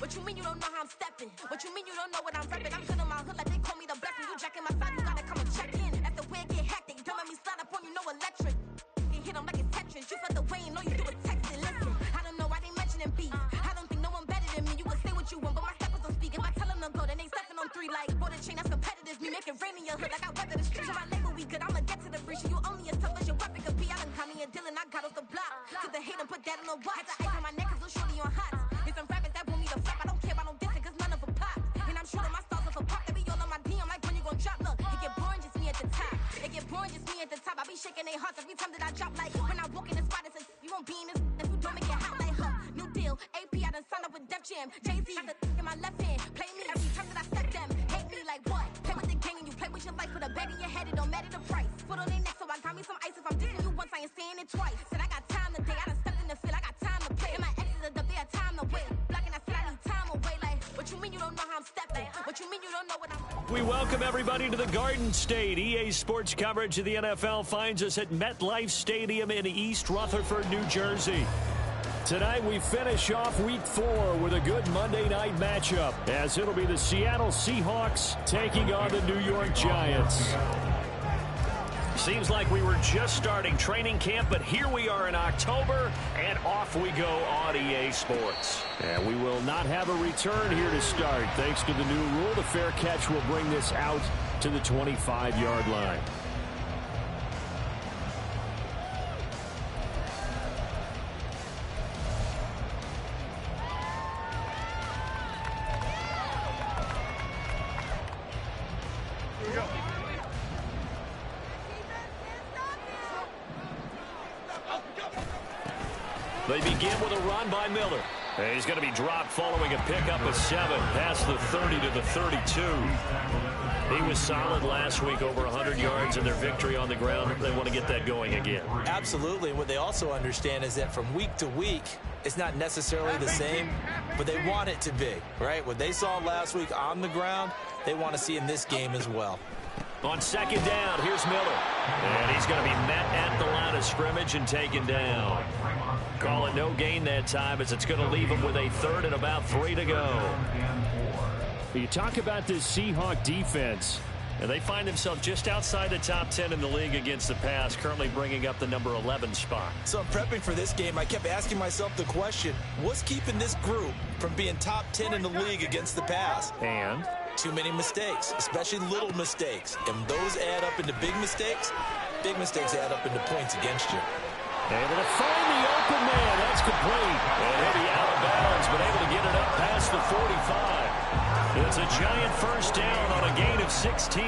What you mean you don't know how I'm stepping? What you mean you don't know what I'm repping? I'm good in my hood like they call me the blessing. You jacking my side, you gotta come and check in. As the way get hectic, don't let me slide up on you, no electric. You hit them like it's Tetris. You felt the way and all you do is text it. Listen, I don't know why they mentioning beef. I don't think no one better than me. You can say what you want, but my steppers don't speak. If I tell them to go, then they stepping on 3 like border chain. That's competitive. Me make it rain in your hood like I weather the streets. If I label we good, I'ma get to the breach. You only as tough as your weapon could be. I done caught me a Dylan, I got off the block. To the hate and put that on the watch. Had the ice on my neck, cause little shorty on hot. It's some rappers that want me to flop. I don't care about no dissing, cause none of them pop. And I'm shooting my stars off a pop. They be all on my DM like when you gon' drop. Look, it get boring, just me at the top. It get boring, just me at the top. I be shaking their hearts every time that I drop. Like when I walk in the spot, it says you won't be in this. If you don't make it hot like huh. New deal, AP, I done signed up with Def Jam. Jay-Z got the in my left hand. Play me every time that I step them. Hate me like what? Play with the gang and you play with your life. Put a bag in your head, it don't matter the price. Put on their neck, so I got me some ice. If I'm dissing you once, I ain't saying it twice. Said I got time today, I done stepped in the field, I got time to play. And my exes are up there, time to wait. Blocking, I said I need time away. Like, what you mean you don't know how I'm stepping? What you mean you don't know what I'm... We welcome everybody to the Garden State. EA Sports coverage of the NFL finds us at MetLife Stadium in East Rutherford, New Jersey. Tonight we finish off Week 4 with a good Monday night matchup, as it'll be the Seattle Seahawks taking on the New York Giants. Seems like we were just starting training camp, but here we are in October, and off we go on EA Sports. And we will not have a return here to start. Thanks to the new rule, the fair catch will bring this out to the 25-yard line. They begin with a run by Miller. And he's going to be dropped following a pickup of 7 past the 30 to the 32. He was solid last week, over 100 yards in their victory on the ground. They want to get that going again. Absolutely. What they also understand is that from week to week, it's not necessarily the same, but they want it to be, right? What they saw last week on the ground, they want to see in this game as well. On second down, here's Miller. And he's going to be met at the line of scrimmage and taken down. Call it no gain that time, as it's going to leave him with a 3rd and about 3 to go. You talk about this Seahawk defense, and they find themselves just outside the top 10 in the league against the pass, currently bringing up the number 11 spot. So prepping for this game, I kept asking myself the question, what's keeping this group from being top 10 in the league against the pass? And? Too many mistakes, especially little mistakes. And those add up into big mistakes. Big mistakes add up into points against you. Able to find the open man. That's complete. And he'll be out of bounds, but able to get it up past the 45. It's a Giant first down on a gain of 16.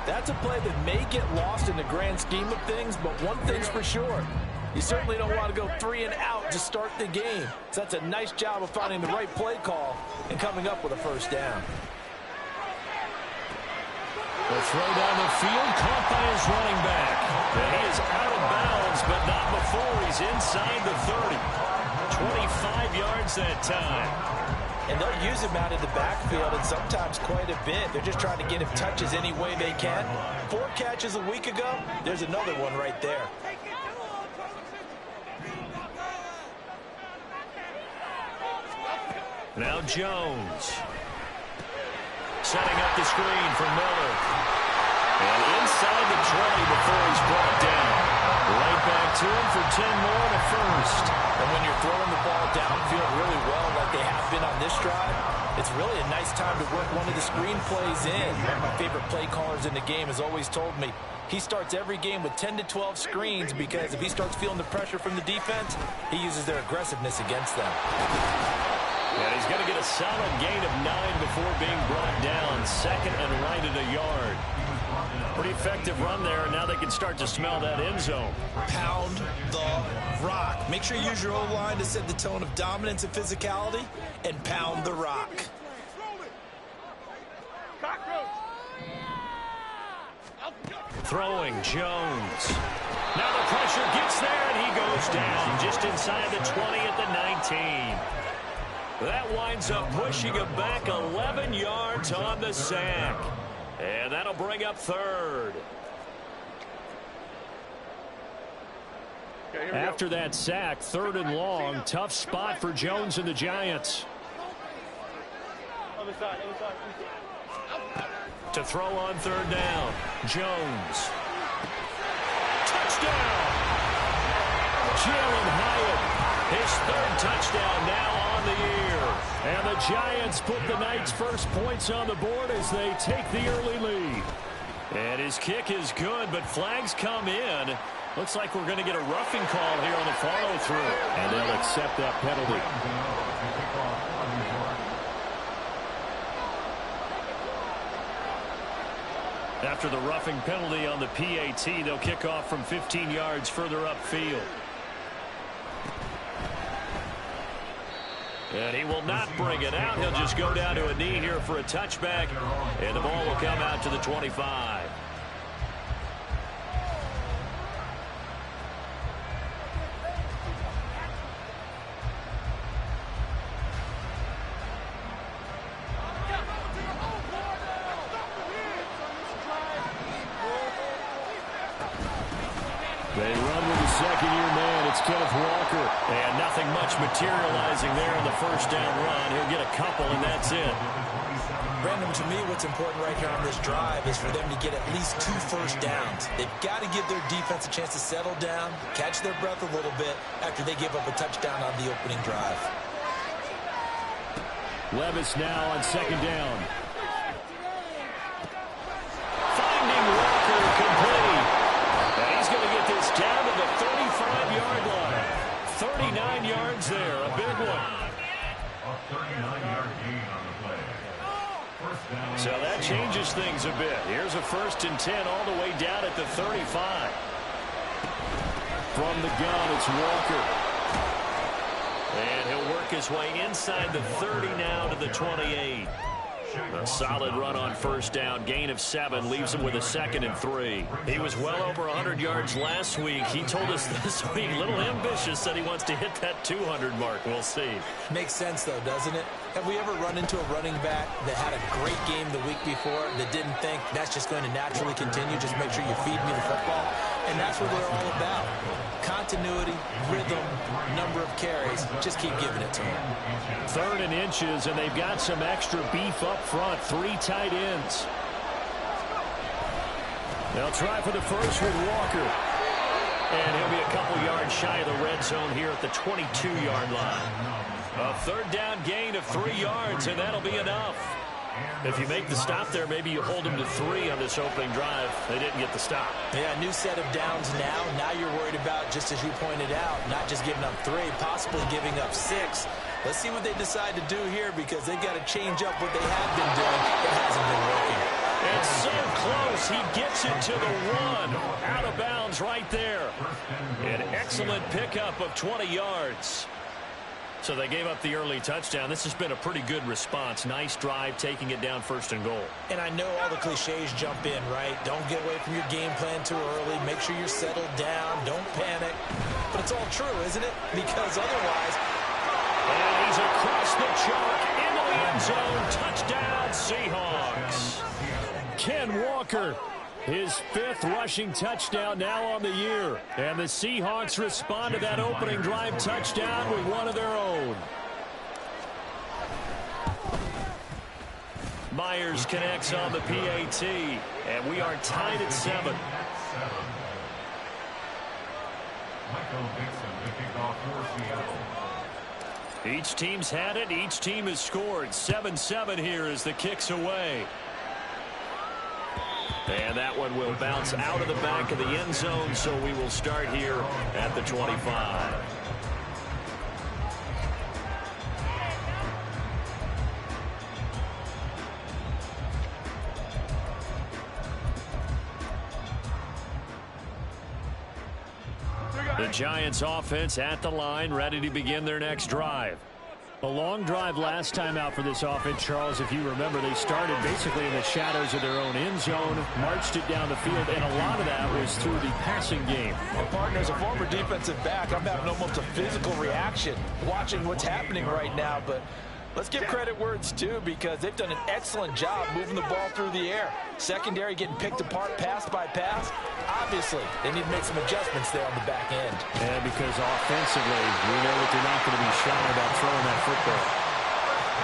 That's a play that may get lost in the grand scheme of things, but one thing's for sure. You certainly don't want to go 3 and out to start the game. So that's a nice job of finding the right play call and coming up with a first down. The throw down the field, caught by his running back. And he is out of bounds, but not before he's inside the 30. 25 yards that time. And they'll use him out of the backfield, and sometimes quite a bit. They're just trying to get him touches any way they can. 4 catches a week ago, there's another one right there. Now Jones. Setting up the screen for Miller. And inside the 20 before he's brought down. Right back to him for 10 more and a first. And when you're throwing the ball downfield really well like they have been on this drive, it's really a nice time to work one of the screen plays in. One of my favorite play callers in the game has always told me he starts every game with 10 to 12 screens, because if he starts feeling the pressure from the defense, he uses their aggressiveness against them. And he's going to get a solid gain of 9 before being brought down. 2nd and right at a yard. Pretty effective run there, and now they can start to smell that end zone. Pound the rock. Make sure you use your O-line to set the tone of dominance and physicality, and pound the rock. Throwing Jones. Now the pressure gets there, and he goes down just inside the 20 at the 19. That winds up pushing him back 11 yards on the sack. And that'll bring up 3rd. After that sack, 3rd and long. Tough spot for Jones and the Giants. To throw on 3rd down. Jones. Touchdown! Jalen Hyatt, his 3rd touchdown now on the year. And the Giants put the Knights' first points on the board as they take the early lead. And his kick is good, but flags come in. Looks like we're going to get a roughing call here on the follow-through. And they'll accept that penalty. After the roughing penalty on the PAT, they'll kick off from 15 yards further upfield. And he will not bring it out. He'll just go down to a knee here for a touchback. And the ball will come out to the 25. They run with the second-year man. It's Kenneth Walker. And nothing much materializing there in the first down run. He'll get a couple, and that's it. Brandon, to me, what's important right here on this drive is for them to get at least 2 first downs. They've got to give their defense a chance to settle down, catch their breath a little bit after they give up a touchdown on the opening drive. Levis now on 2nd down. Finding Walker complete. And he's going to get this down to the 35-yard line. 39 yards there, a big one. So that changes things a bit. Here's a 1st and 10 all the way down at the 35. From the gun, it's Walker. And he'll work his way inside the 30 now to the 28. A solid run on 1st down. Gain of 7 leaves him with a 2nd and 3. He was well over 100 yards last week. He told us this week, a little ambitious, said he wants to hit that 200 mark. We'll see. Makes sense, though, doesn't it? Have we ever run into a running back that had a great game the week before that didn't think that's just going to naturally continue? Just make sure you feed me the football. And that's what they're all about. Continuity, rhythm, number of carries. Just keep giving it to them. 3rd and inches, and they've got some extra beef up front. 3 tight ends. They'll try for the first with Walker. And he'll be a couple yards shy of the red zone here at the 22-yard line. A 3rd down gain of 3 yards, and that'll be enough. If you make the stop there, maybe you hold them to 3 on this opening drive. They didn't get the stop. Yeah, new set of downs now. Now you're worried about, just as you pointed out, not just giving up 3, possibly giving up 6. Let's see what they decide to do here because they've got to change up what they have been doing. It hasn't been working. It's so close. He gets it to the 1. Out of bounds right there. An excellent pickup of 20 yards. So they gave up the early touchdown. This has been a pretty good response. Nice drive, taking it down 1st and goal. And I know all the cliches jump in, right? Don't get away from your game plan too early. Make sure you're settled down. Don't panic. But it's all true, isn't it? Because otherwise... And he's across the chalk into the end zone. Touchdown, Seahawks. Ken Walker, his 5th rushing touchdown now on the year. And the Seahawks respond to that opening drive touchdown with one of their own. Myers connects on the PAT. And we are tied at 7. Each team's had it. Each team has scored. 7-7 here as the kick's away. And that one will bounce out of the back of the end zone, so we will start here at the 25. The Giants offense at the line, ready to begin their next drive. A long drive last time out for this offense, Charles. If you remember, they started basically in the shadows of their own end zone, marched it down the field, and a lot of that was through the passing game. Well, partner, as a former defensive back, I'm having almost a physical reaction watching what's happening right now, but Let's give credit where it's due because they've done an excellent job moving the ball through the air. Secondary getting picked apart pass by pass. Obviously, they need to make some adjustments there on the back end. And because offensively, we know that they're not going to be shy about throwing that football.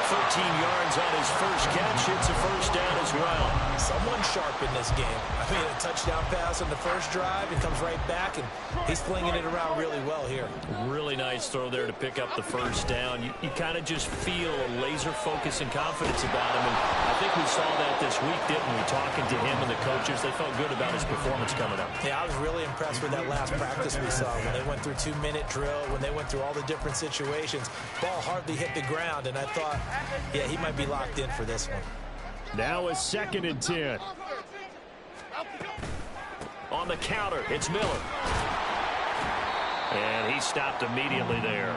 13 yards on his first catch. It's a first down as well. Someone sharp in this game. I mean, a touchdown pass on the first drive and comes right back, and he's flinging it around really well here. Really nice throw there to pick up the first down. You kind of just feel a laser focus and confidence about him, and I think we saw that this week, didn't we? Talking to him and the coaches, they felt good about his performance coming up. Yeah, I was really impressed with that last practice we saw when they went through 2-minute drill, when they went through all the different situations. Ball hardly hit the ground, and I thought, yeah, he might be locked in for this one. Now a 2nd and 10. On the counter, it's Miller. And he stopped immediately there.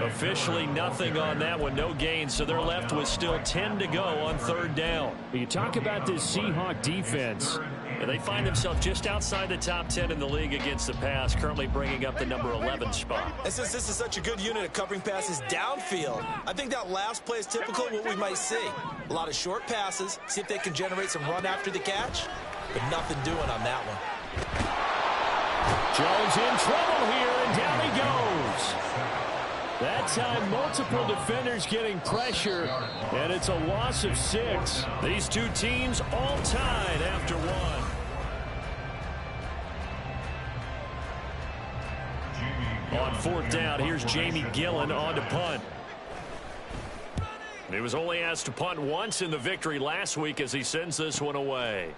Officially nothing on that one, no gain, so they're left with still 10 to go on 3rd down. You talk about this Seahawk defense, and they find themselves just outside the top 10 in the league against the pass, currently bringing up the number 11 spot. And since this is such a good unit of covering passes downfield, I think that last play is typical of what we might see. A lot of short passes, see if they can generate some run after the catch, but nothing doing on that one. Jones in trouble here, and down he goes. That time, multiple defenders getting pressure, and it's a loss of 6. These two teams all tied after 1. On 4th down, here's Jamie Gillen on to punt. He was only asked to punt once in the victory last week as he sends this one away.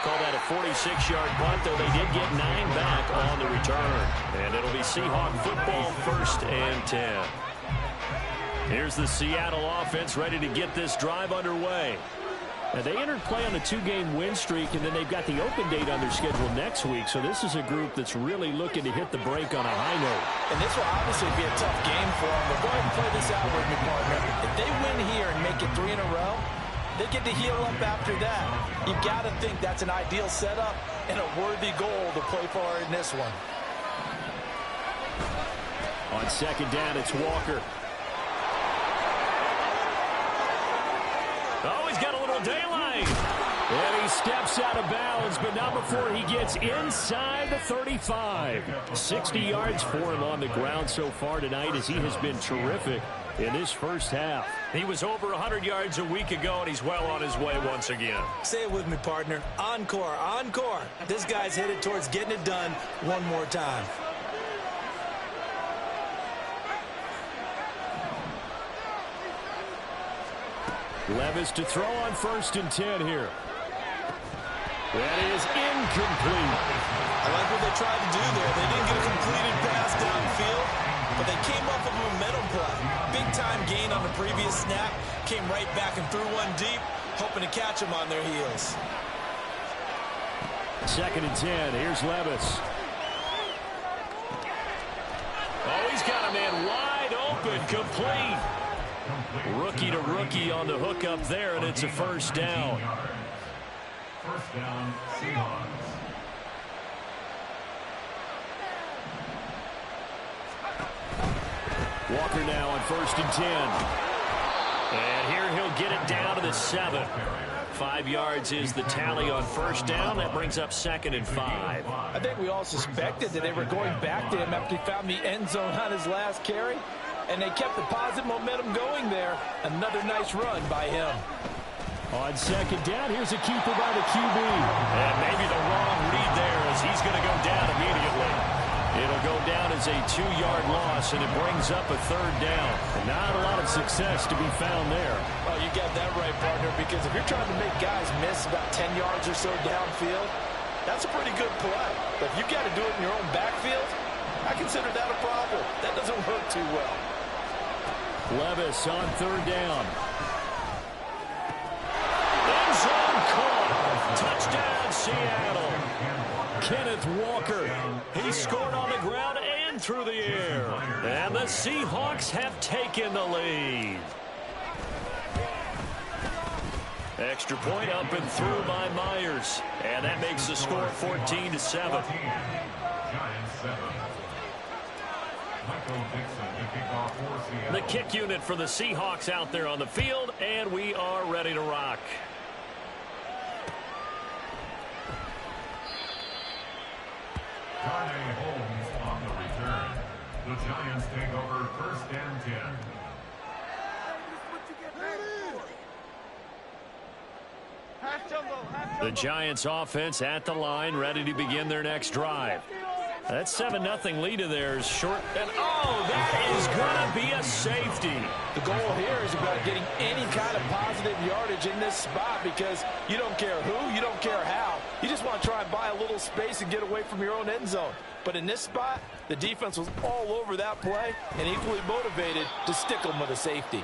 Call that a 46-yard punt, though they did get 9 back on the return. And it'll be Seahawk football, 1st and 10. Here's the Seattle offense ready to get this drive underway. And they entered play on a 2-game win streak, and then they've got the open date on their schedule next week. So this is a group that's really looking to hit the break on a high note. And this will obviously be a tough game for them. But go ahead and play this out with me, partner. If they win here and make it 3 in a row, they get to heal up after that. You've got to think that's an ideal setup and a worthy goal to play for in this one. On 2nd down, it's Walker. Oh, he's got a little daylight. And he steps out of bounds, but not before he gets inside the 35. 60 yards for him on the ground so far tonight as he has been terrific in his first half. He was over 100 yards a week ago, and he's well on his way once again. Say it with me, partner. Encore, encore. This guy's headed towards getting it done one more time. Levis to throw on 1st and 10 here. That is incomplete. I like what they tried to do there. They didn't get a completed pass downfield, but they came up with a momentum play. Big-time gain on the previous snap. Came right back and threw one deep, hoping to catch them on their heels. 2nd and 10. Here's Levis. Oh, he's got a man wide open, complete. Rookie to rookie on the hook up there, and it's a 1st down. 1st down, Seahawks. Walker now on 1st and 10. And here he'll get it down to the 7. 5 yards is the tally on 1st down. That brings up 2nd and 5. I think we all suspected that they were going back to him after he found the end zone on his last carry. And they kept the positive momentum going there. Another nice run by him. On 2nd down, here's a keeper by the QB. And maybe the wrong read there as he's going to go down immediately. It'll go down as a 2-yard loss, and it brings up a 3rd down. Not a lot of success to be found there. Oh, you got that right, partner, because if you're trying to make guys miss about 10 yards or so downfield, that's a pretty good play. But if you got to do it in your own backfield, I consider that a problem. That doesn't work too well. Levis on 3rd down. End zone caught. Touchdown, Seattle. Kenneth Walker. He scored on the ground and through the air. And the Seahawks have taken the lead. Extra point up and through by Myers. And that makes the score 14-7. Giants 7. The kick unit for the Seahawks out there on the field, and we are ready to rock. Darnay Holmes on the return. The Giants take over 1st and 10. The Giants offense at the line, ready to begin their next drive. That 7-0 lead of theirs short. And oh, that is going to be a safety. The goal here is about getting any kind of positive yardage in this spot because you don't care who, you don't care how. You just want to try and buy a little space and get away from your own end zone. But in this spot, the defense was all over that play and equally motivated to stick them with a safety.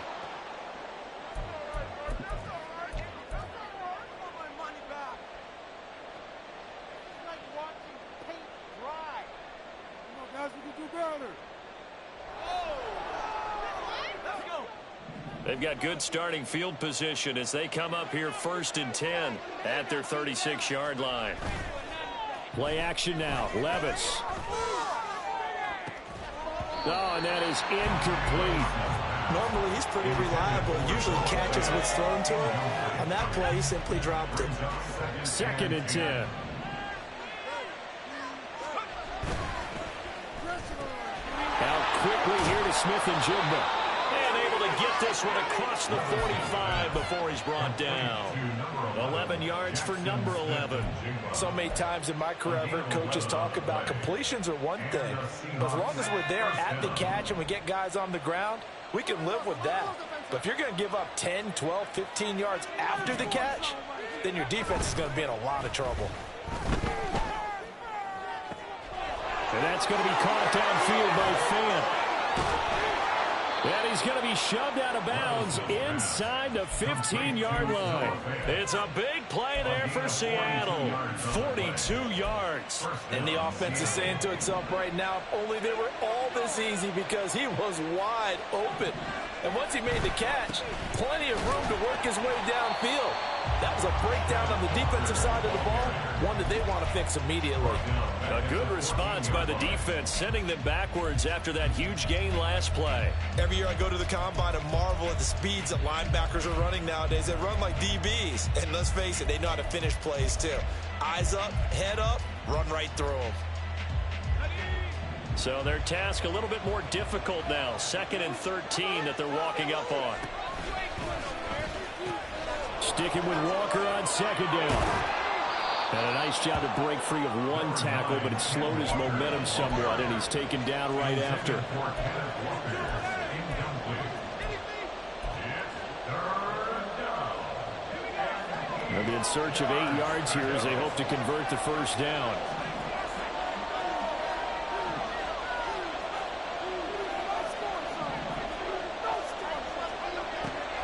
They've got good starting field position as they come up here 1st and 10 at their 36-yard line. Play action now. Levis. Oh, and that is incomplete. Normally, he's pretty reliable. Usually catches what's thrown to him. On that play, he simply dropped it. 2nd and 10. Now quickly here to Smith and Jigba. And able to get this one across the 45 before he's brought down. 11 yards for number 11. So many times in my career, I've heard coaches talk about completions are one thing. But as long as we're there at the catch and we get guys on the ground, we can live with that. But if you're going to give up 10, 12, 15 yards after the catch, then your defense is going to be in a lot of trouble. And that's going to be caught downfield by Fant. And he's going to be shoved out of bounds inside the 15-yard line. It's a big play there for Seattle. 42 yards. And the offense is saying to itself right now, if only they were all this easy because he was wide open. And once he made the catch, plenty of room to work his way downfield. That was a breakdown on the defensive side of the ball, one that they want to fix immediately. A good response by the defense, sending them backwards after that huge gain last play. Every year I go to the combine and marvel at the speeds that linebackers are running nowadays. They run like DBs. And let's face it, they know how to finish plays too. Eyes up, head up, run right through them. So their task a little bit more difficult now. 2nd and 13 that they're walking up on. Sticking with Walker on 2nd down. And a nice job to break free of one tackle, but it slowed his momentum somewhat, and he's taken down right after. They'll be in search of 8 yards here as they hope to convert the 1st down.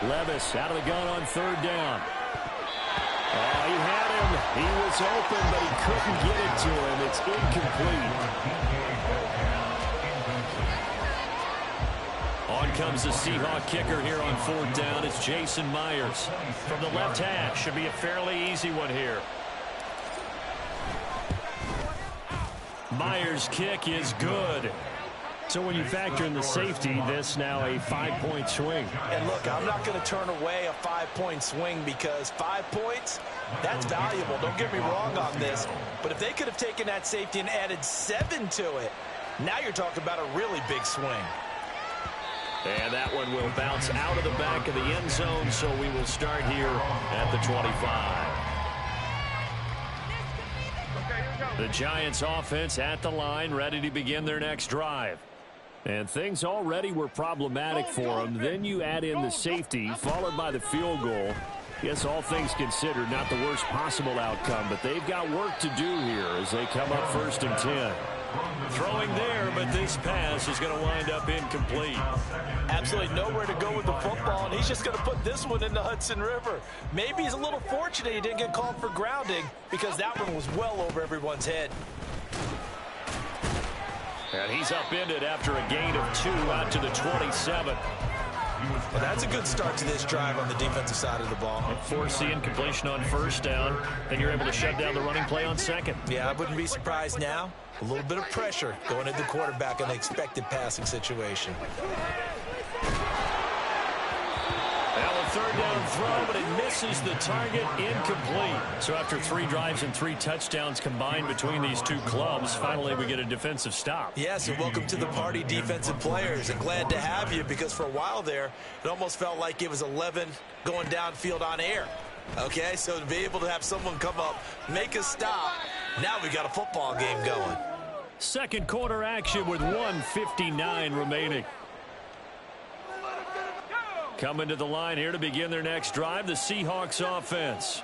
Levis out of the gun on 3rd down. Oh, he had him. He was open, but he couldn't get it to him. It's incomplete. On comes the Seahawk kicker here on 4th down. It's Jason Myers from the left hash. Should be a fairly easy one here. Myers' kick is good. So when you factor in the safety, this now a 5-point swing. And look, I'm not going to turn away a 5-point swing because 5 points, that's valuable. Don't get me wrong on this. But if they could have taken that safety and added 7 to it, now you're talking about a really big swing. And that one will bounce out of the back of the end zone, so we will start here at the 25. The Giants offense at the line, ready to begin their next drive. And things already were problematic for them. Then you add in the safety, followed by the field goal. Yes, all things considered, not the worst possible outcome, but they've got work to do here as they come up 1st and 10. Throwing there, but this pass is going to wind up incomplete. Absolutely nowhere to go with the football, and he's just going to put this one in the Hudson River. Maybe he's a little fortunate he didn't get called for grounding because that one was well over everyone's head. And he's upended after a gain of 2 out to the 27. Well, that's a good start to this drive on the defensive side of the ball. Force the incompletion on first down, then you're able to shut down the running play on second. Yeah, I wouldn't be surprised now. A little bit of pressure going at the quarterback in an expected passing situation. Now a third down throw, but it misses the target, incomplete. So after 3 drives and 3 touchdowns combined between these two clubs, finally we get a defensive stop. Yes, and welcome to the party, defensive players. And glad to have you, because for a while there, it almost felt like it was 11 going downfield on air. Okay, so to be able to have someone come up, make a stop, now we got a football game going. Second quarter action with 1:59 remaining. Coming to the line here to begin their next drive, the Seahawks offense.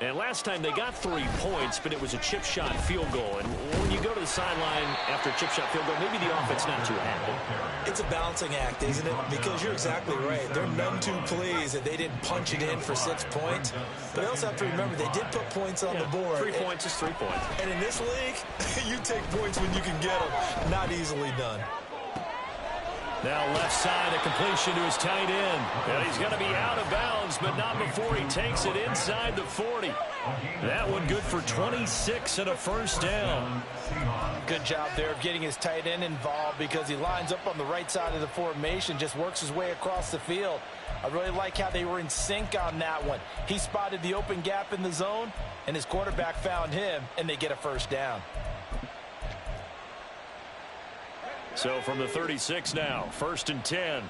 And last time they got 3 points, but it was a chip shot field goal. And when you go to the sideline after a chip shot field goal, maybe the offense not too happy. It's a balancing act, isn't it? Because you're exactly right. They're none too pleased that they didn't punch it in for 6 points. But they also have to remember they did put points on the board. 3 points is 3 points. And in this league, you take points when you can get them. Not easily done. Now left side, a completion to his tight end. And he's going to be out of bounds, but not before he takes it inside the 40. That one good for 26 and a first down. Good job there of getting his tight end involved, because he lines up on the right side of the formation, just works his way across the field. I really like how they were in sync on that one. He spotted the open gap in the zone, and his quarterback found him, and they get a first down. So from the 36 now, 1st and 10.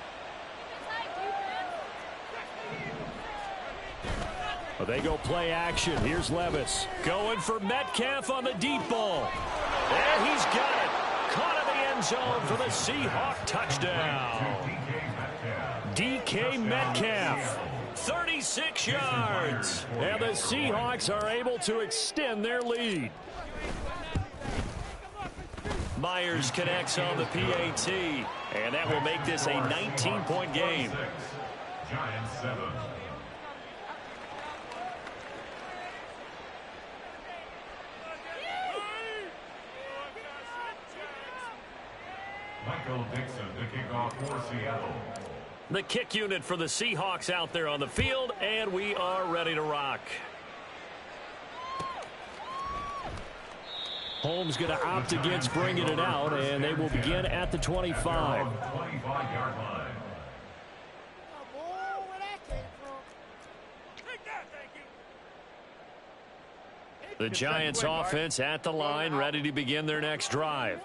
Well, they go play action. Here's Levis going for Metcalf on the deep ball. And he's got it. Caught in the end zone for the Seahawk touchdown. DK Metcalf, 36 yards. And the Seahawks are able to extend their lead. Myers connects on the PAT, and that will make this a 19-point game. Giants 7. Michael Dixon to kick off for Seattle. The kick unit for the Seahawks out there on the field, and we are ready to rock. Holmes going to opt against bringing it out, and they will begin at the 25. 25-yard line. The Giants offense at the line, ready to begin their next drive.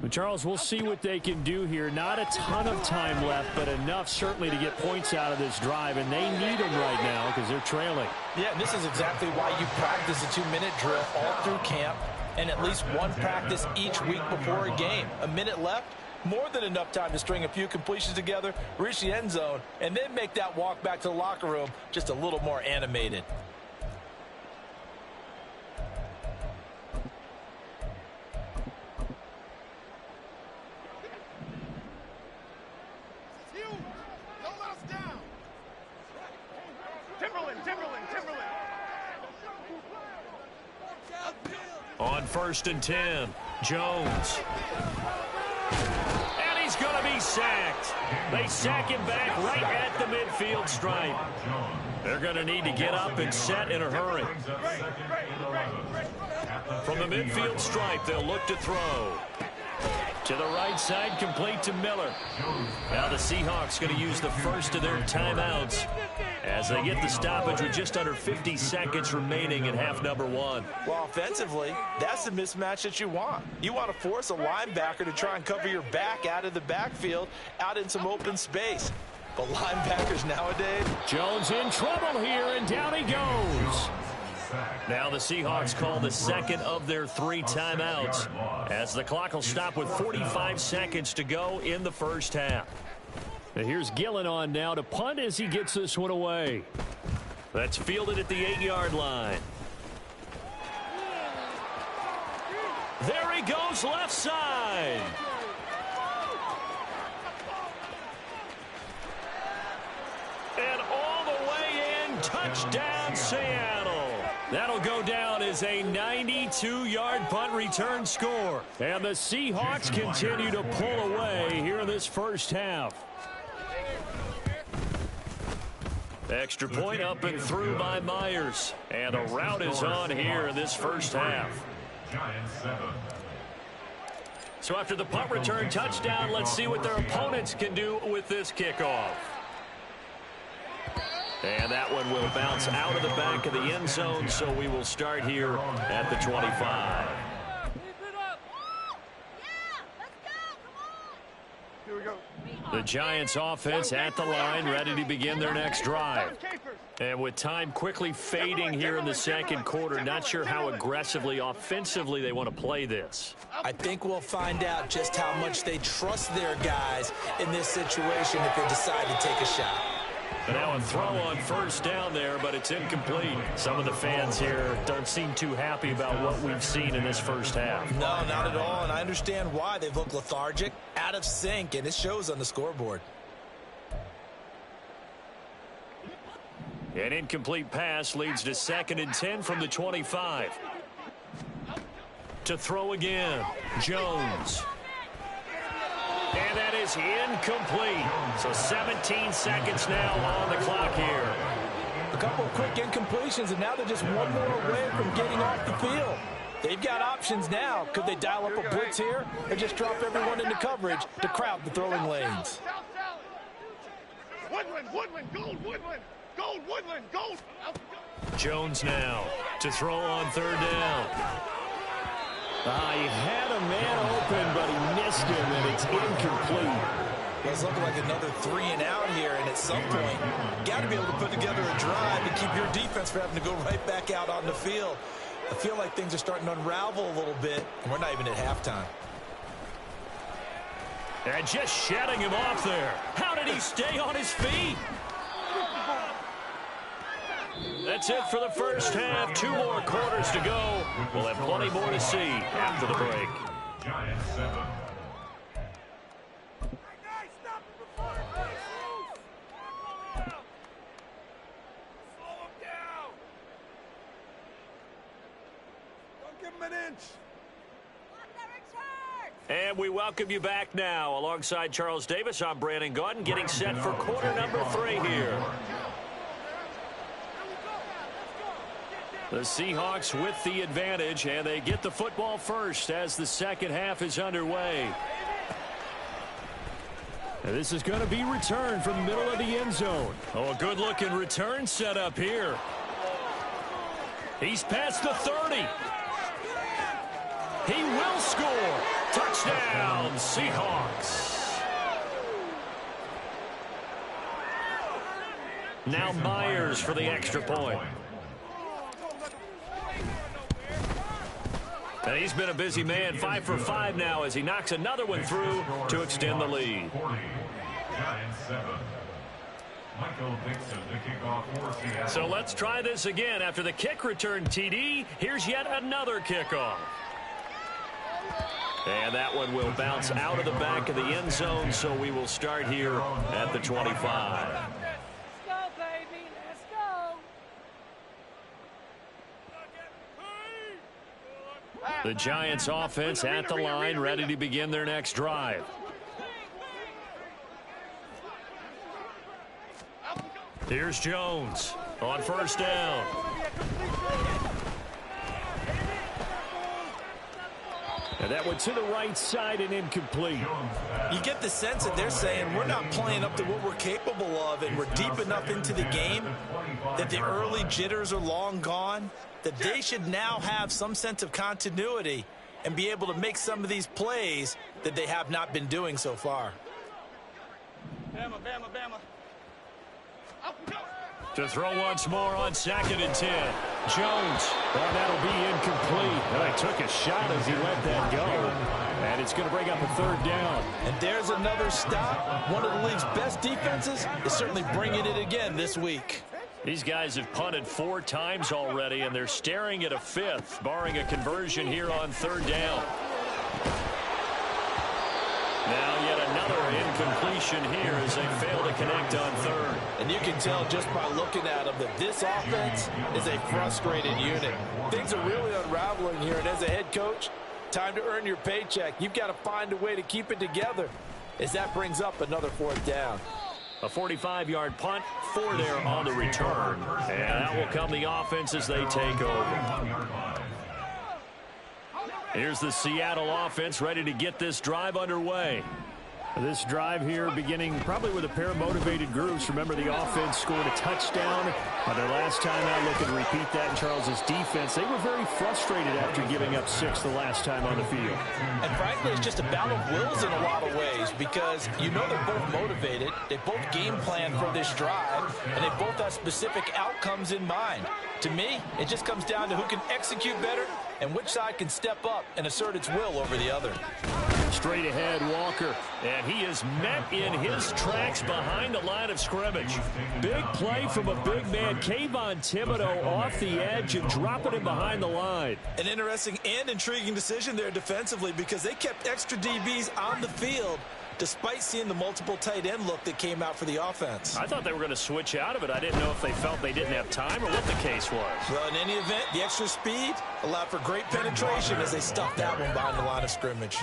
But Charles, we'll see what they can do here. Not a ton of time left, but enough certainly to get points out of this drive, and they need them right now because they're trailing. Yeah, and this is exactly why you practice a 2-minute drill all through camp, and at least one practice each week before a game. A minute left, more than enough time to string a few completions together, reach the end zone, and then make that walk back to the locker room just a little more animated. On 1st and 10, Jones. And he's going to be sacked. They sack him back right at the midfield stripe. They're going to need to get up and set in a hurry. From the midfield stripe, they'll look to throw. To the right side, complete to Miller. Now the Seahawks going to use the first of their timeouts as they get the stoppage with just under 50 seconds remaining in half number 1. Well, offensively, that's the mismatch that you want. You want to force a linebacker to try and cover your back out of the backfield, out in some open space. But linebackers nowadays... Jones in trouble here, and down he goes. Now the Seahawks call the second of their 3 timeouts as the clock will stop with 45 seconds to go in the first half. And here's Gillen on now to punt as he gets this one away. That's fielded at the 8-yard line. There he goes left side. And all the way in, touchdown Seattle. That'll go down as a 92-yard punt return score. And the Seahawks continue to pull away here in this first half. Extra point up and through by Myers. And a rout is on here in this first half. Giants 7. So after the punt return touchdown, let's see what their opponents can do with this kickoff. And that one will bounce out of the back of the end zone, so we will start here at the 25. The Giants offense at the line, ready to begin their next drive. And with time quickly fading here in the second quarter, not sure how aggressively, offensively they want to play this. I think we'll find out just how much they trust their guys in this situation if they decide to take a shot. And now a throw on first down there, but it's incomplete. Some of the fans here don't seem too happy about what we've seen in this first half. No, not at all, and I understand why. They've looked lethargic, out of sync, and it shows on the scoreboard. An incomplete pass leads to 2nd and 10 from the 25. To throw again, Jones. And that is incomplete. So 17 seconds now on the clock here. A couple of quick incompletions, and now they're just one more away from getting off the field. They've got options now. Could they dial up a blitz here or just drop everyone into coverage to crowd the throwing lanes? Woodland, gold, Woodland, gold. Jones now to throw on 3rd down. He had a man open, but he missed him, and it's incomplete. It's looking like another 3 and out here, and at some point, you got to be able to put together a drive and keep your defense from having to go right back out on the field. I feel like things are starting to unravel a little bit, and we're not even at halftime. And just shedding him off there. How did he stay on his feet? That's it for the first half. 2 more quarters to go. We'll have plenty more to see after the break. Giants 7. And we welcome you back now. Alongside Charles Davis, I'm Brandon Gaudin, getting set for quarter number 3 here. The Seahawks with the advantage, and they get the football first as the second half is underway. And this is going to be returned from the middle of the end zone. Oh, a good-looking return set up here. He's past the 30. He will score. Touchdown, Seahawks. Now Myers for the extra point. And he's been a busy man, 5 for 5 now as he knocks another one through to extend the lead. 40. Giants 7. Michael Dixon to kick off for Seattle. So let's try this again. After the kick return TD, here's yet another kickoff. And that one will bounce out of the back of the end zone, so we will start here at the 25. Let's go, baby. Let's go. The Giants offense at the line, ready to begin their next drive. Here's Jones on first down. And that went to the right side and incomplete. You get the sense that they're saying we're not playing up to what we're capable of, and we're deep enough into the game that the early jitters are long gone, that they should now have some sense of continuity and be able to make some of these plays that they have not been doing so far. Bama. To throw once more on 2nd and 10. Jones. Oh, that'll be incomplete. And I took a shot as he let that go. And it's going to bring up a 3rd down. And there's another stop. One of the league's best defenses is certainly bringing it again this week. These guys have punted 4 times already, and they're staring at a 5th, barring a conversion here on 3rd down. Now yet another incompletion here as they fail to connect on 3rd. And you can tell just by looking at them that this offense is a frustrated unit. Things are really unraveling here, and as a head coach, time to earn your paycheck. You've got to find a way to keep it together as that brings up another 4th down. A 45-yard punt, 4 there on the return. And out will come the offense as they take over. Here's the Seattle offense ready to get this drive underway. This drive here beginning probably with a pair of motivated groups. Remember, the offense scored a touchdown on their last time out. Looking to repeat that in Charles's defense. They were very frustrated after giving up 6 the last time on the field. And frankly, it's just a battle of wills in a lot of ways because you know they're both motivated. They both game plan for this drive, and they both have specific outcomes in mind. To me, it just comes down to who can execute better and which side can step up and assert its will over the other. Straight ahead, Walker. And he is met in his tracks behind the line of scrimmage. Big play from a big man. Kayvon Thibodeau off the edge and dropping him behind the line. An interesting and intriguing decision there defensively because they kept extra DBs on the field despite seeing the multiple tight end look that came out for the offense. I thought they were going to switch out of it. I didn't know if they felt they didn't have time or what the case was. Well, in any event, the extra speed allowed for great penetration as they stuffed that one behind the line of scrimmage.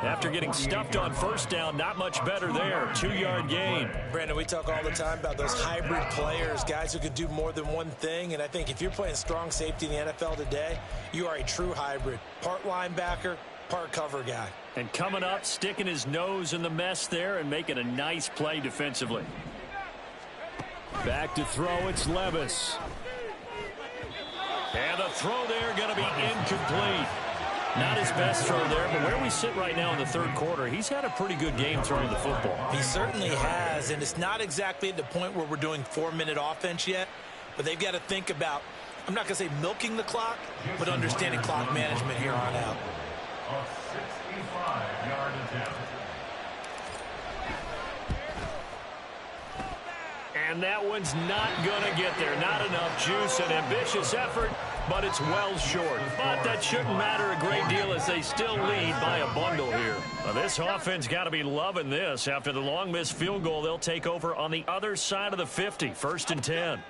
After getting stuffed on first down, not much better there. 2-yard gain. Brandon, we talk all the time about those hybrid players, guys who can do more than one thing. And I think if you're playing strong safety in the NFL today, you are a true hybrid. Part linebacker, part cover guy. And coming up, sticking his nose in the mess there and making a nice play defensively. Back to throw, it's Levis. And the throw there going to be incomplete. Not his best throw there, but where we sit right now in the third quarter, he's had a pretty good game throwing the football. He certainly has, and it's not exactly at the point where we're doing 4-minute offense yet, but they've got to think about, I'm not going to say milking the clock, but understanding clock management here on out. A 65-yard attempt. And that one's not going to get there. Not enough juice. An ambitious effort, but it's well short. But that shouldn't matter a great deal as they still lead by a bundle here. Well, this offense got to be loving this. After the long missed field goal, they'll take over on the other side of the 50. 1st and 10.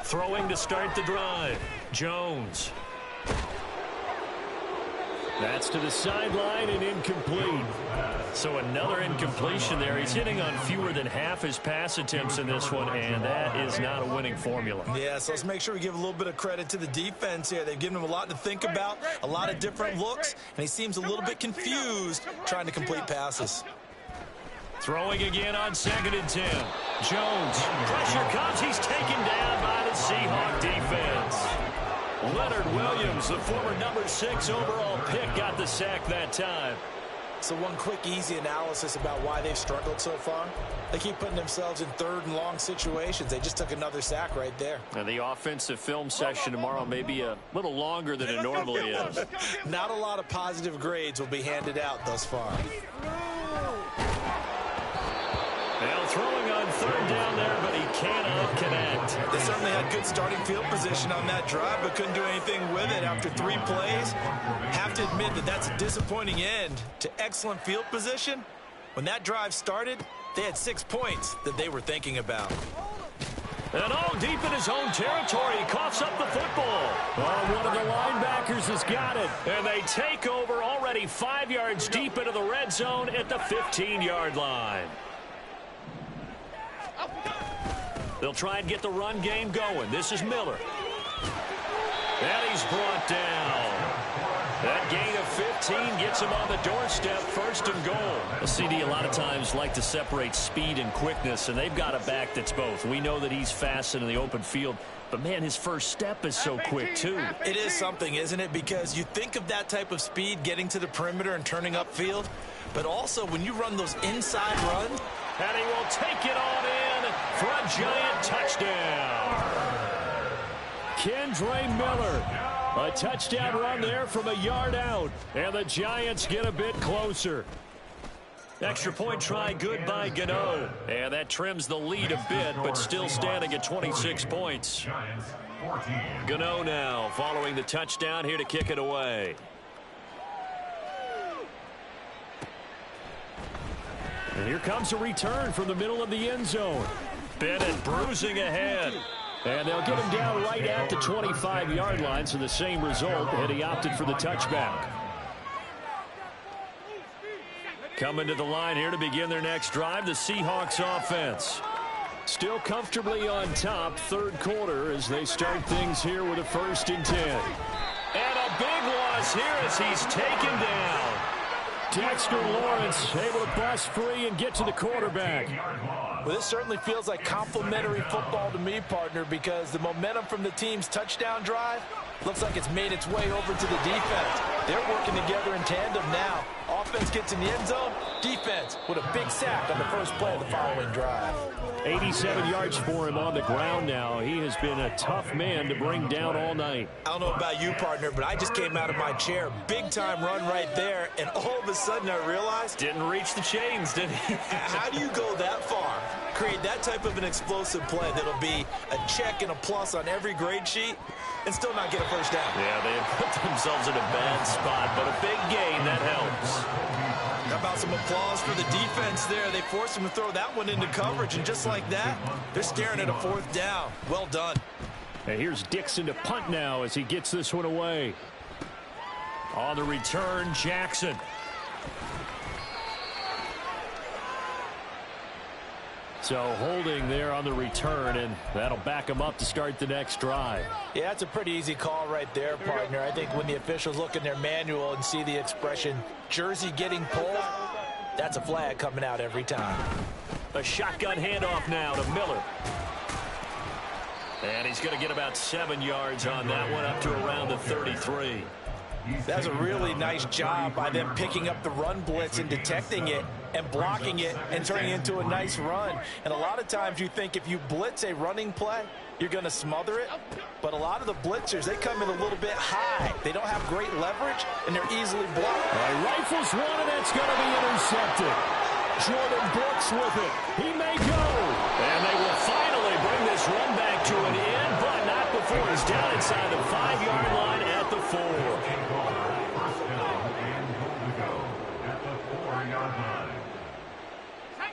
Throwing to start the drive. Jones. That's to the sideline and incomplete. So another incompletion there. He's hitting on fewer than half his pass attempts in this one, and that is not a winning formula. Yeah, so let's make sure we give a little bit of credit to the defense here. They've given him a lot to think about, a lot of different looks, and he seems a little bit confused trying to complete passes. Throwing again on 2nd and 10. Jones. Pressure comes. He's taken down by the Seahawk defense. Leonard Williams, the former number 6 overall pick, got the sack that time. So one quick, easy analysis about why they've struggled so far. They keep putting themselves in 3rd and long situations. They just took another sack right there. And the offensive film session tomorrow may be a little longer than it normally is. Not a lot of positive grades will be handed out thus far. Now throwing on 3rd down there, but he cannot connect. They certainly had good starting field position on that drive, but couldn't do anything with it after 3 plays. Have to admit that that's a disappointing end to excellent field position. When that drive started, they had 6 points that they were thinking about. And all deep in his own territory, he coughs up the football. Oh, one of the linebackers has got it. And they take over already 5 yards deep into the red zone at the 15-yard line. They'll try and get the run game going. This is Miller. And he's brought down. That gain of 15 gets him on the doorstep, 1st and goal. The CD a lot of times like to separate speed and quickness, and they've got a back that's both. We know that he's fast in the open field, but, man, his first step is so quick, too. It is something, isn't it? Because you think of that type of speed getting to the perimeter and turning upfield, but also when you run those inside runs. And he will take it on in for a Giant touchdown. Kendre Miller. A touchdown run there from a yard out. And the Giants get a bit closer. Extra point try good by Gano. And that trims the lead a bit, but still standing at 26 points. Gano now following the touchdown here to kick it away. And here comes a return from the middle of the end zone. Bennett bruising ahead. And they'll get him down right at the 25-yard line, so the same result, and he opted for the touchback. Coming to the line here to begin their next drive, the Seahawks offense. Still comfortably on top, third quarter, as they start things here with a 1st and 10. And a big loss here as he's taken down. Dexter Lawrence able to bust free and get to the quarterback. Well, this certainly feels like complimentary football to me, partner, because the momentum from the team's touchdown drive looks like it's made its way over to the defense. They're working together in tandem now. Offense gets in the end zone. Defense with a big sack on the first play of the following drive. 87 yards for him on the ground now. He has been a tough man to bring down all night. I don't know about you, partner, but I just came out of my chair. Big-time run right there, and all of a sudden I realized... Didn't reach the chains, did he? How do you go that far? Create that type of an explosive play that'll be a check and a plus on every grade sheet and still not get a first down. Yeah, they have put themselves in a bad spot, but a big gain, that helps. How about some applause for the defense there? They forced him to throw that one into coverage, and just like that, they're staring at a 4th down. Well done. And here's Dixon to punt now as he gets this one away. On the return, Jackson. So holding there on the return, and that'll back him up to start the next drive. Yeah, that's a pretty easy call right there, partner. I think when the officials look in their manual and see the expression, jersey getting pulled, that's a flag coming out every time. A shotgun handoff now to Miller. And he's going to get about 7 yards on that one, up to around the 33. That's a really nice job by them picking up the run blitz and detecting it and blocking it and turning it into a nice run. And a lot of times you think if you blitz a running play, you're going to smother it. But a lot of the blitzers, they come in a little bit high. They don't have great leverage, and they're easily blocked. Rifles one, and that's going to be intercepted. Jordan Brooks with it. He may go. And they will finally bring this run back to an end, but not before he's down inside the 5-yard line at the 4.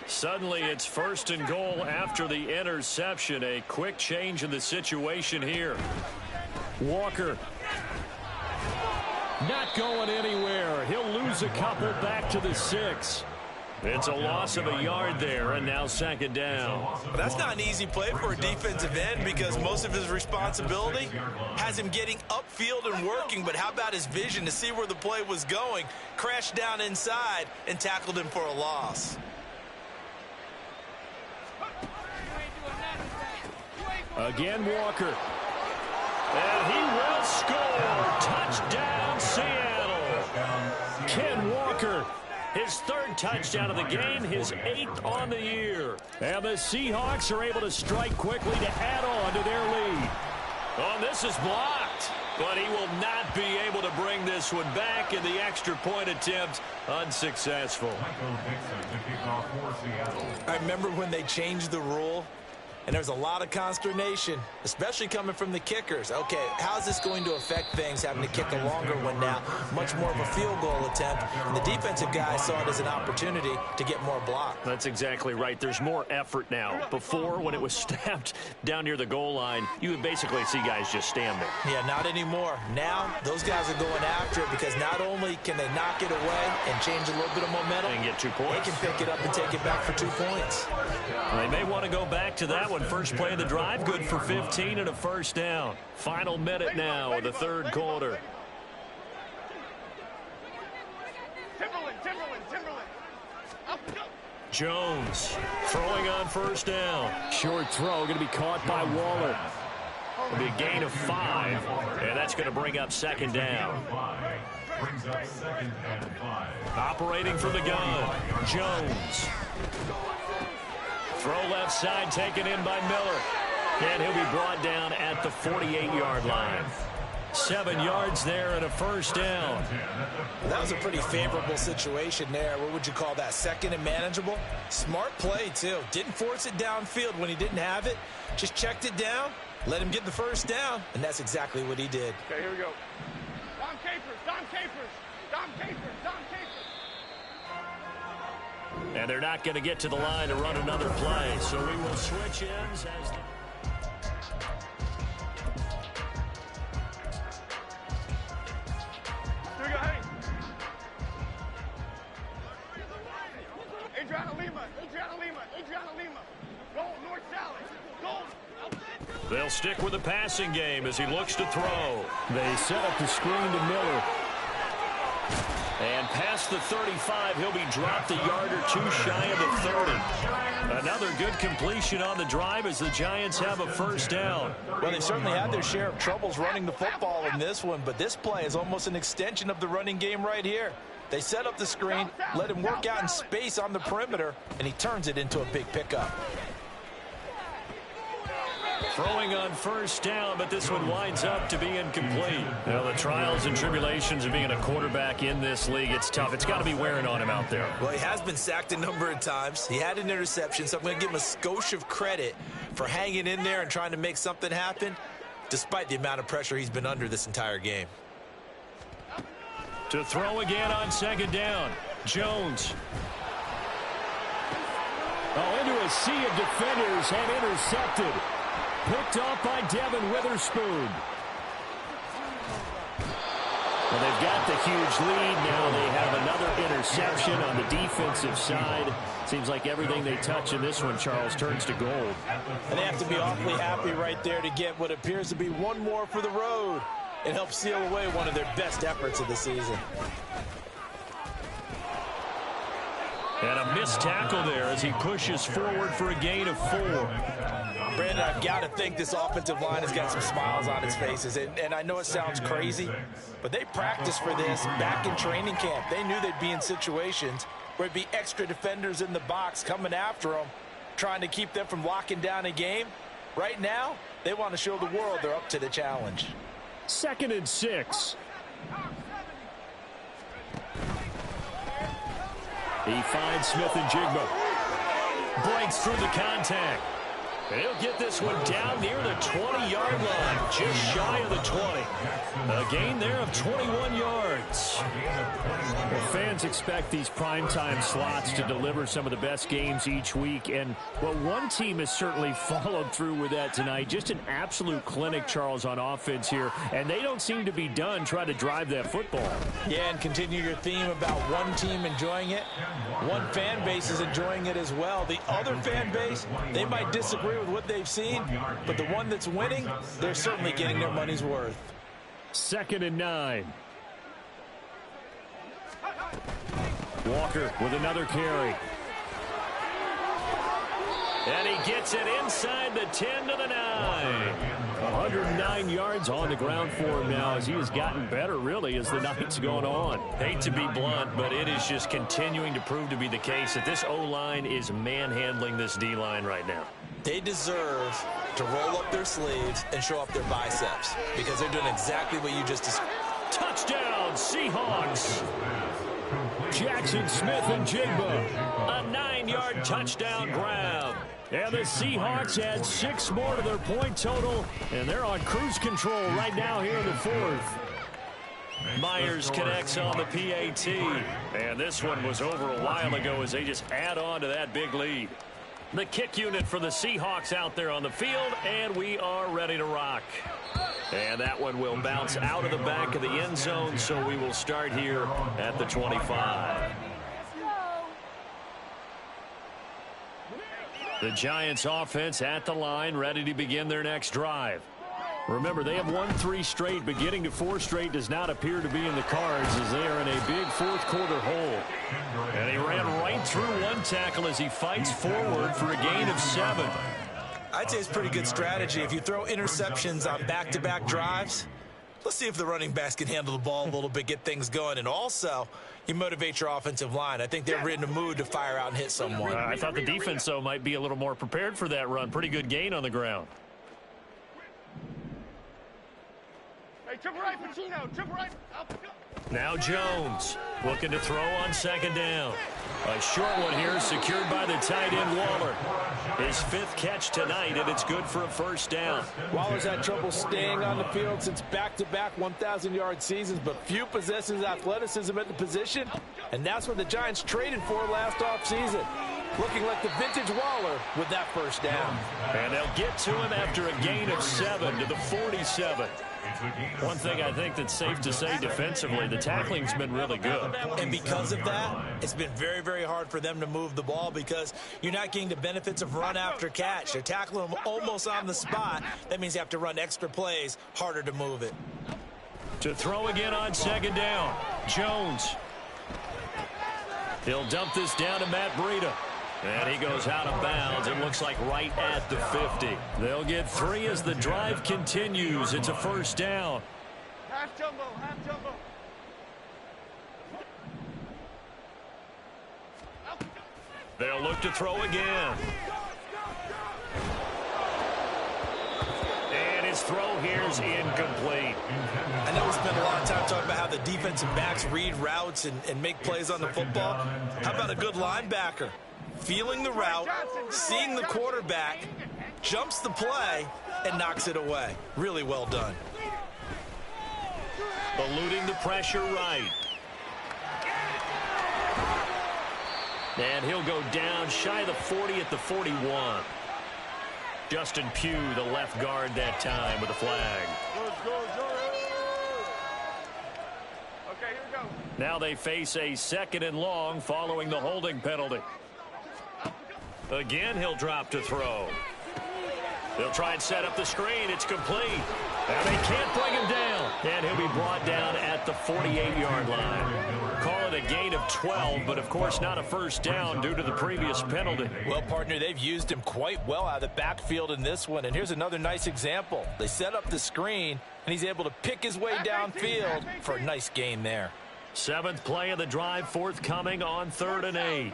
Suddenly it's 1st and goal after the interception. A quick change in the situation here. Walker not going anywhere. He'll lose a couple back to the 6. It's a loss of a yard there, and now 2nd down. That's not an easy play for a defensive end because most of his responsibility has him getting upfield and working, but how about his vision to see where the play was going, crashed down inside, and tackled him for a loss. Again, Walker. And he will score. Touchdown, Seattle. Ken Walker, his 3rd touchdown of the game, his 8th on the year. And the Seahawks are able to strike quickly to add on to their lead. Oh, this is blocked. But he will not be able to bring this one back, in the extra point attempt unsuccessful. I remember when they changed the rule, and there's a lot of consternation, especially coming from the kickers. Okay, how's this going to affect things, having to kick a longer one now? Much more of a field goal attempt. And the defensive guys saw it as an opportunity to get more block. That's exactly right. There's more effort now. Before, when it was snapped down near the goal line, you would basically see guys just stand there. Yeah, not anymore. Now, those guys are going after it because not only can they knock it away and change a little bit of momentum, and get 2 points. They can pick it up and take it back for 2 points. They may want to go back to that one. First play of the drive, good for 15 and a 1st down. Final minute now of the 3rd quarter. Jones throwing on 1st down. Short throw going to be caught by Waller. It'll be a gain of 5, and that's going to bring up 2nd down. Operating from the gun, Jones. Throw left side taken in by Miller. And he'll be brought down at the 48-yard line. 7 yards there and a 1st down. That was a pretty favorable situation there. What would you call that? 2nd and manageable? Smart play, too. Didn't force it downfield when he didn't have it. Just checked it down, let him get the 1st down, and that's exactly what he did. Okay, here we go. Dom Capers, Dom Capers, Dom Capers, Dom Capers. And they're not going to get to the line to run another play, so we will switch ends as the... Here we go, hey. Adriana Lima. Go north-south. They'll stick with the passing game as he looks to throw. They set up the screen to Miller. And past the 35, he'll be dropped a yard or two shy of the 30. Another good completion on the drive as the Giants have a first down. Well, they certainly had their share of troubles running the football in this one, but this play is almost an extension of the running game right here. They set up the screen, let him work out in space on the perimeter, and he turns it into a big pickup. Throwing on first down, but this one winds up to be incomplete. Well, the trials and tribulations of being a quarterback in this league, it's tough. It's got to be wearing on him out there. Well, he has been sacked a number of times. He had an interception, so I'm going to give him a skosh of credit for hanging in there and trying to make something happen, despite the amount of pressure he's been under this entire game. To throw again on second down, Jones. Oh, into a sea of defenders and intercepted. Picked off by Devin Witherspoon. Well, they've got the huge lead now. They have another interception on the defensive side. Seems like everything they touch in this one, Charles, turns to gold. And they have to be awfully happy right there to get what appears to be one more for the road. It helps seal away one of their best efforts of the season. And a missed tackle there as he pushes forward for a gain of 4. Brandon, I've got to think this offensive line has got some smiles on its faces. And I know it sounds crazy, but they practiced for this back in training camp. They knew they'd be in situations where it'd be extra defenders in the box coming after them, trying to keep them from locking down a game. Right now, they want to show the world they're up to the challenge. 2nd and 6. He finds Smith and Jigba. Breaks through the contact. And he'll get this one down near the 20-yard line, just shy of the 20. A gain there of 21 yards. Well, fans expect these primetime slots to deliver some of the best games each week. And, well, one team has certainly followed through with that tonight. Just an absolute clinic, Charles, on offense here. And they don't seem to be done trying to drive that football. Yeah, and continue your theme about one team enjoying it. One fan base is enjoying it as well. The other fan base, they might disagree with what they've seen, but the one that's winning, they're certainly getting their money's worth. 2nd and 9. Walker with another carry. And he gets it inside the 10 to the 9. 109 yards on the ground for him now as he has gotten better, really, as the night's going on. Hate to be blunt, but it is just continuing to prove to be the case that this O-line is manhandling this D-line right now. They deserve to roll up their sleeves and show up their biceps because they're doing exactly what you just described. Touchdown, Seahawks. Jackson Smith and Jigba. A 9-yard touchdown grab. And the Seahawks add 6 more to their point total, and they're on cruise control right now here in the 4th. Myers connects on the PAT. And this one was over a while ago as they just add on to that big lead. The kick unit for the Seahawks out there on the field, and we are ready to rock. And that one will bounce out of the back of the end zone, so we will start here at the 25. The Giants offense at the line, ready to begin their next drive. Remember, they have won 3 straight, but getting to 4 straight does not appear to be in the cards as they are in a big fourth-quarter hole. And he ran right through one tackle as he fights forward for a gain of 7. I'd say it's pretty good strategy. If you throw interceptions on back-to-back drives, let's see if the running backs can handle the ball a little bit, get things going, and also you motivate your offensive line. I think they're in the mood to fire out and hit someone. I thought the defense, though, might be a little more prepared for that run. Pretty good gain on the ground. Hey, triple right, Pacino, triple right. Now Jones looking to throw on second down. A short one here secured by the tight end Waller. His 5th catch tonight, and it's good for a first down. Waller's had trouble staying on the field since back-to-back 1,000-yard seasons, but few possesses athleticism at the position, and that's what the Giants traded for last offseason. Looking like the vintage Waller with that first down. And they'll get to him after a gain of 7 to the 47. One thing I think that's safe to say defensively, the tackling's been really good. And because of that, it's been very, very hard for them to move the ball because you're not getting the benefits of run after catch. They're tackling them almost on the spot. That means you have to run extra plays, harder to move it. To throw again on second down, Jones. He'll dump this down to Matt Breida. And he goes out of bounds. It looks like right at the 50. They'll get 3 as the drive continues. It's a first down. Half jumbo, half jumbo. They'll look to throw again. And his throw here's incomplete. I know we spent a lot of time talking about how the defensive backs read routes and make plays on the football. How about a good linebacker? Feeling the route, seeing the quarterback, jumps the play, and knocks it away. Really well done. Eluding the pressure right. And he'll go down shy of the 40 at the 41. Justin Pugh, the left guard that time with a flag. Okay, here we go. Now they face a 2nd and long following the holding penalty. Again, he'll drop to throw. They'll try and set up the screen. It's complete. And they can't bring him down. And he'll be brought down at the 48-yard line. Call it a gain of 12, but of course not a first down due to the previous penalty. Well, partner, they've used him quite well out of the backfield in this one. And here's another nice example. They set up the screen, and he's able to pick his way downfield for a nice gain there. 7th play of the drive forthcoming on 3rd and 8.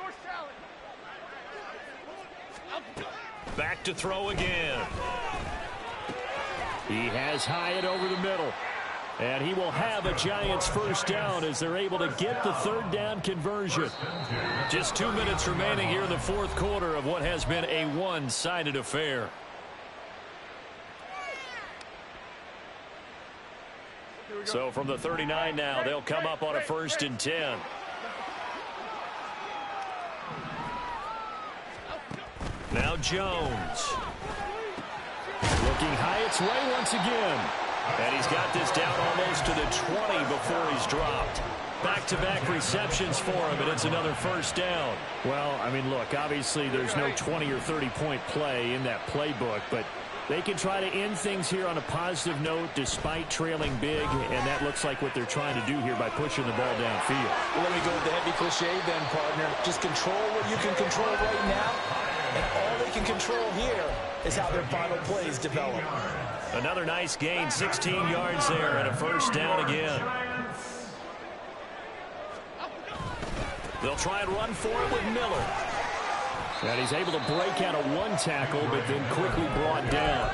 Back to throw again. He has Hyatt over the middle. And he will have a Giants first down as they're able to get the 3rd down conversion. Just 2 minutes remaining here in the 4th quarter of what has been a one-sided affair. So from the 39 now, they'll come up on a 1st and 10. Now Jones. Looking Hyatt's way once again. And he's got this down almost to the 20 before he's dropped. Back-to-back receptions for him, and it's another first down. Well, I mean, look, obviously there's no 20 or 30-point play in that playbook, but they can try to end things here on a positive note despite trailing big, and that looks like what they're trying to do here by pushing the ball downfield. Well, let me go with the heavy cliche then, partner. Just control what you can control right now, and all they can control here is how their final plays develop. Another nice gain, 16 yards there, and a first down again. They'll try and run for it with Miller. And he's able to break out of one tackle, but then quickly brought down.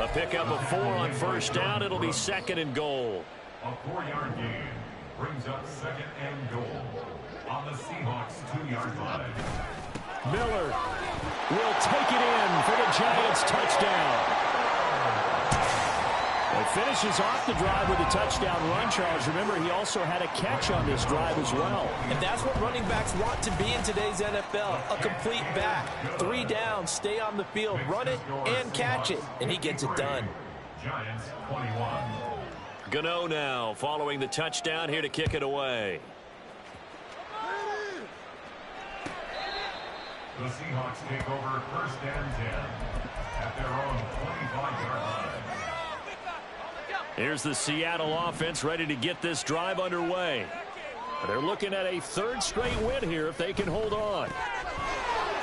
A pickup of 4 on first down. It'll be 2nd and goal. A 4-yard gain brings up 2nd and goal on the Seahawks 2-yard line. Miller will take it in for the Giants touchdown. It finishes off the drive with a touchdown run, Charles. Remember, he also had a catch on this drive as well. And that's what running backs want to be in today's NFL, a complete back. 3 down, stay on the field, run it, and catch it. And he gets it done. Giants 21. Gano now following the touchdown here to kick it away. The Seahawks take over 1st and 10 at their own 25-yard line. Here's the Seattle offense ready to get this drive underway. They're looking at a 3rd straight win here if they can hold on.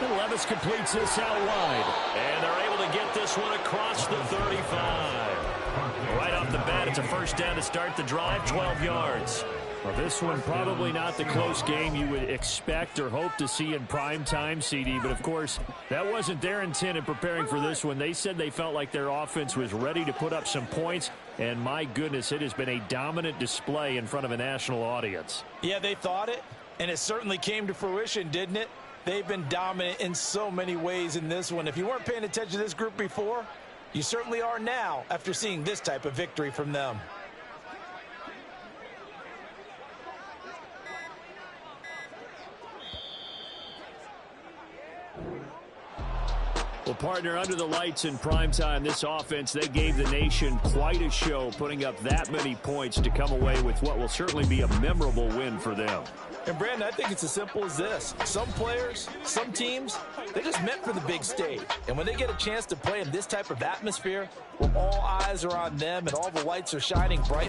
And Levis completes this out wide. And they're able to get this one across the 35. Right off the bat, it's a first down to start the drive, 12 yards. Well, this one probably not the close game you would expect or hope to see in prime time, CD. But, of course, that wasn't their intent in preparing for this one. They said they felt like their offense was ready to put up some points. And, my goodness, it has been a dominant display in front of a national audience. Yeah, they thought it, and it certainly came to fruition, didn't it? They've been dominant in so many ways in this one. If you weren't paying attention to this group before, you certainly are now after seeing this type of victory from them. Well, partner, under the lights in primetime, this offense, they gave the nation quite a show, putting up that many points to come away with what will certainly be a memorable win for them. And, Brandon, I think it's as simple as this. Some players, some teams, they're just meant for the big stage. And when they get a chance to play in this type of atmosphere, where all eyes are on them and all the lights are shining bright,